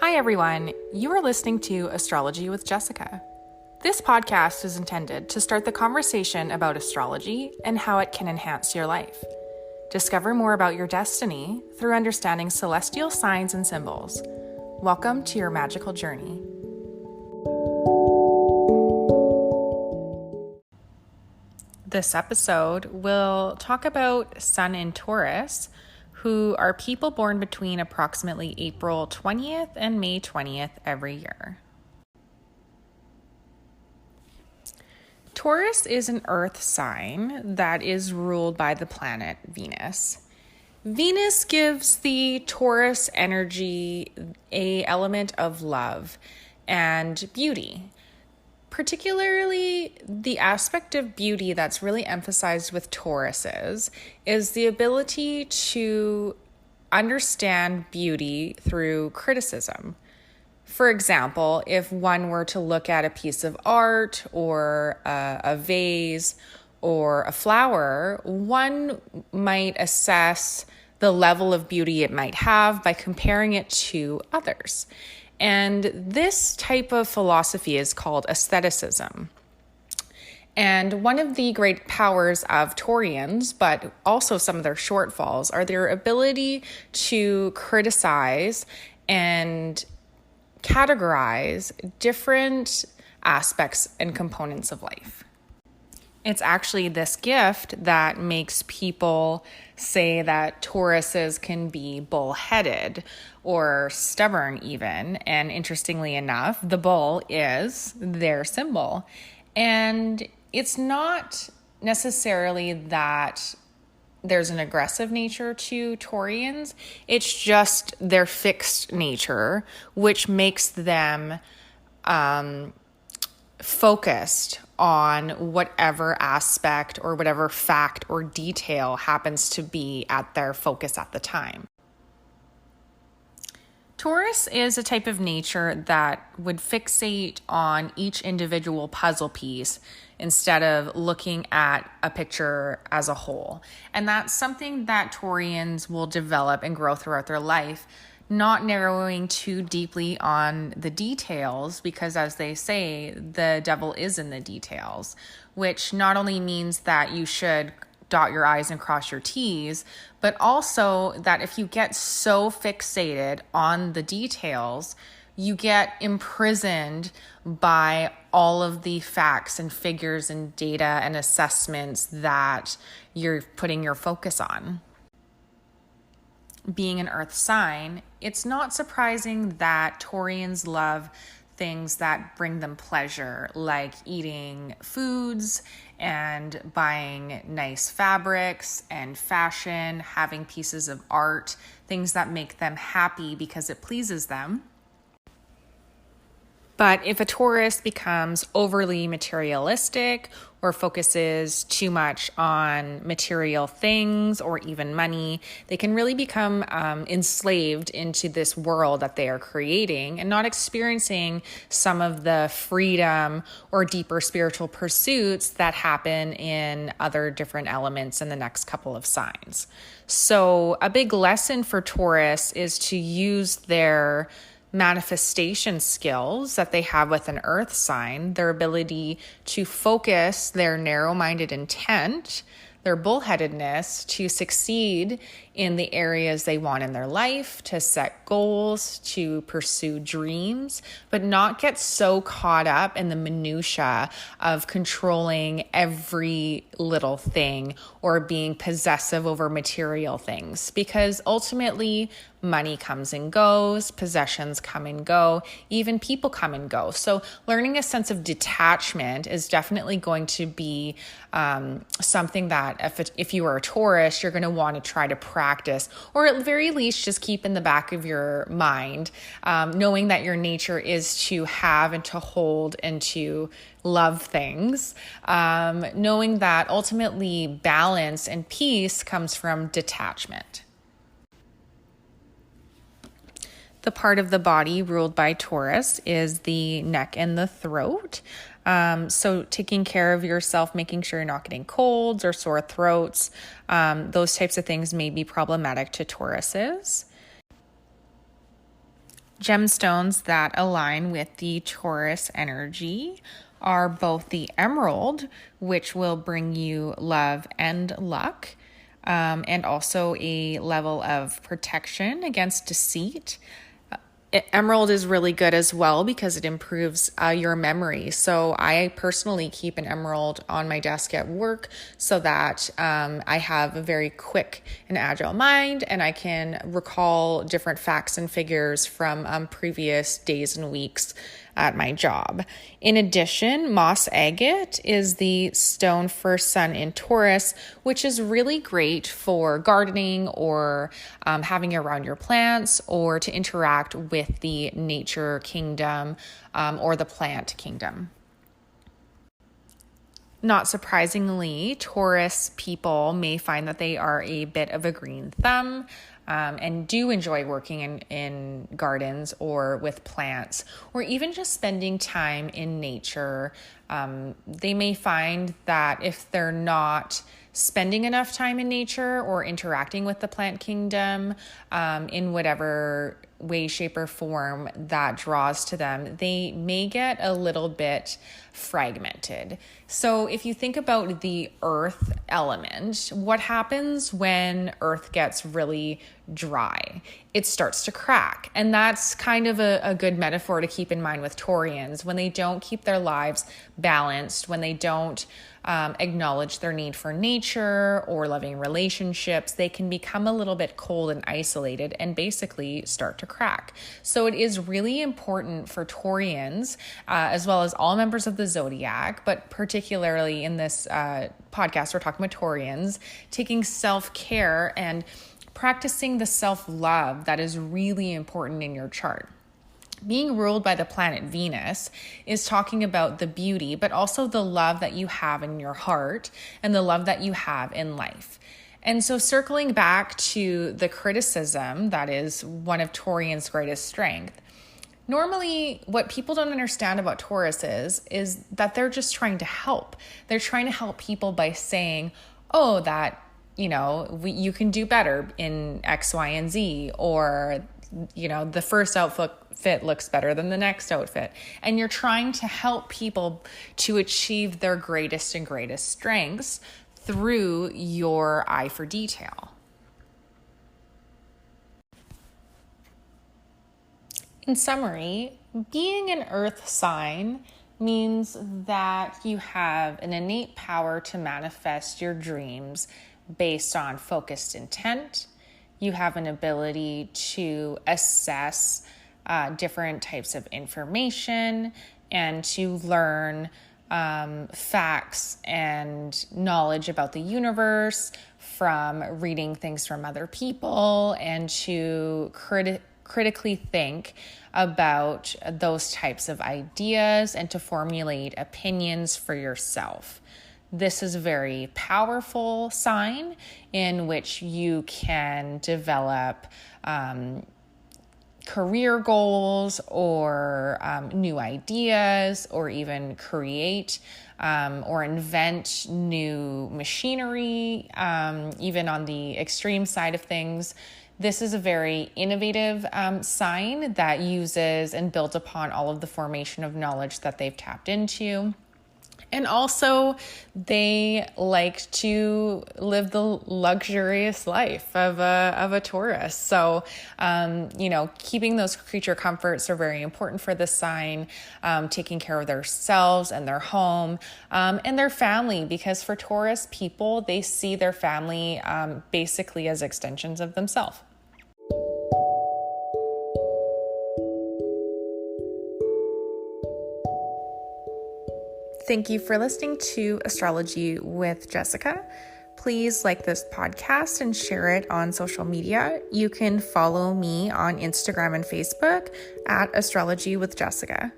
Hi everyone, you are listening to Astrology with Jessica. This podcast is intended to start the conversation about astrology and how it can enhance your life. Discover more about your destiny through understanding celestial signs and symbols. Welcome to your magical journey. This episode will talk about Sun in Taurus, who are people born between approximately April 20th and May 20th every year. Taurus is an earth sign that is ruled by the planet Venus. Venus gives the Taurus energy an element of love and beauty. Particularly, the aspect of beauty that's really emphasized with Tauruses is the ability to understand beauty through criticism. For example, if one were to look at a piece of art or a vase or a flower, one might assess the level of beauty it might have by comparing it to others. And this type of philosophy is called aestheticism. And one of the great powers of Taurians, but also some of their shortfalls, are their ability to criticize and categorize different aspects and components of life. It's actually this gift that makes people say that Tauruses can be bullheaded or stubborn even. And interestingly enough, the bull is their symbol. And it's not necessarily that there's an aggressive nature to Taurians. It's just their fixed nature, which makes them focused on whatever aspect or whatever fact or detail happens to be at their focus at the time. Taurus is a type of nature that would fixate on each individual puzzle piece instead of looking at a picture as a whole. And that's something that Taurians will develop and grow throughout their life, not narrowing too deeply on the details, because as they say, the devil is in the details, which not only means that you should dot your I's and cross your T's, but also that if you get so fixated on the details, you get imprisoned by all of the facts and figures and data and assessments that you're putting your focus on. Being an earth sign, it's not surprising that Taurians love things that bring them pleasure, like eating foods and buying nice fabrics and fashion, having pieces of art, things that make them happy because it pleases them. But if a Taurus becomes overly materialistic or focuses too much on material things or even money, they can really become enslaved into this world that they are creating and not experiencing some of the freedom or deeper spiritual pursuits that happen in other different elements in the next couple of signs. So a big lesson for Taurus is to use their manifestation skills that they have with an earth sign, their ability to focus their narrow-minded intent, their bullheadedness to succeed in the areas they want in their life, to set goals, to pursue dreams, but not get so caught up in the minutia of controlling every little thing or being possessive over material things, because ultimately money comes and goes, possessions come and go, even people come and go. So learning a sense of detachment is definitely going to be something that if you are a Taurus, you're going to want to try to practice, or at the very least just keep in the back of your mind, knowing that your nature is to have and to hold and to love things, knowing that ultimately balance and peace comes from detachment. The part of the body ruled by Taurus is the neck and the throat. So taking care of yourself, making sure you're not getting colds or sore throats, those types of things may be problematic to Tauruses. Gemstones that align with the Taurus energy are both the emerald, which will bring you love and luck, and also a level of protection against deceit. Emerald is really good as well because it improves your memory. So I personally keep an emerald on my desk at work so that I have a very quick and agile mind, and I can recall different facts and figures from previous days and weeks at my job. In addition, moss agate is the stone for sun in Taurus, which is really great for gardening or having around your plants, or to interact with the nature kingdom or the plant kingdom. Not surprisingly, Taurus people may find that they are a bit of a green thumb and do enjoy working in gardens or with plants, or even just spending time in nature. They may find that if they're not spending enough time in nature or interacting with the plant kingdom in whatever way, shape, or form that draws to them, they may get a little bit fragmented. So if you think about the earth element, what happens when earth gets really dry? It starts to crack. And that's kind of a good metaphor to keep in mind with Taurians. When they don't keep their lives balanced, when they don't acknowledge their need for nature or loving relationships, they can become a little bit cold and isolated and basically start to crack. So it is really important for Taurians, as well as all members of the zodiac, but particularly in this podcast, we're talking about Taurians, taking self-care and practicing the self-love that is really important in your chart. Being ruled by the planet Venus is talking about the beauty, but also the love that you have in your heart and the love that you have in life. And so circling back to the criticism that is one of Taurian's greatest strength, normally what people don't understand about Taurus is that they're just trying to help. They're trying to help people by saying, oh, that, you can do better in X, Y, and Z, or, the first outfit looks better than the next outfit. And you're trying to help people to achieve their greatest and greatest strengths through your eye for detail. In summary, being an earth sign means that you have an innate power to manifest your dreams based on focused intent. You have an ability to assess different types of information and to learn facts and knowledge about the universe from reading things from other people, and to critically think about those types of ideas and to formulate opinions for yourself. This is a very powerful sign in which you can develop career goals or new ideas, or even create or invent new machinery, even on the extreme side of things. This is a very innovative sign that uses and builds upon all of the formation of knowledge that they've tapped into. And also, they like to live the luxurious life of a Taurus. So, keeping those creature comforts are very important for this sign, taking care of themselves and their home and their family, because for Taurus people, they see their family basically as extensions of themselves. Thank you for listening to Astrology with Jessica. Please like this podcast and share it on social media. You can follow me on Instagram and Facebook at Astrology with Jessica.